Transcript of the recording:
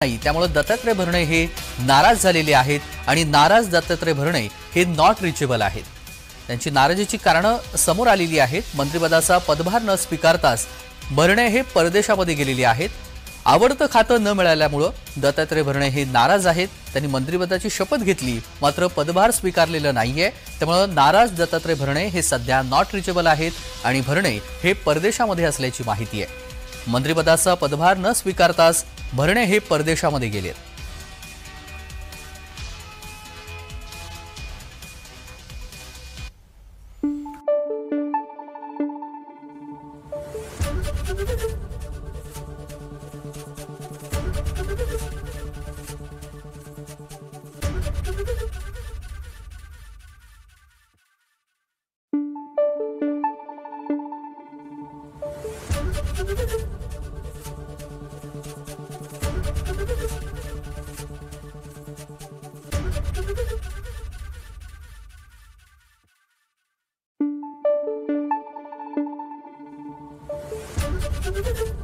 नाही, त्यामुळे दत्तात्रय भरणे हे नाराज झालेले आहेत आणि नाराज दत्तात्रय भरणे हे नॉट रिचेबल आहेत। त्यांची नाराजीची कारणं समोर आलेली आहेत। मंत्रिपदाचा पदभार न स्वीकारताच भरणे हे परदेशामध्ये गेलेले आहेत। आवडतं खातं न मिळाल्यामुळे दत्तात्रय भरणे हे नाराज आहेत। त्यांनी मंत्रिपदाची शपथ घेतली मात्र पदभार स्वीकारलेला नाहीये, त्यामुळे नाराज दत्तात्रय भरणे हे सध्या नॉट रिचेबल आहेत आणि भरणे हे परदेशामध्ये असल्याची माहिती आहे। मंत्रिपदाचा पदभार न स्वीकारताच भरणे हे परदेशामध्ये गेलेत। Thank you.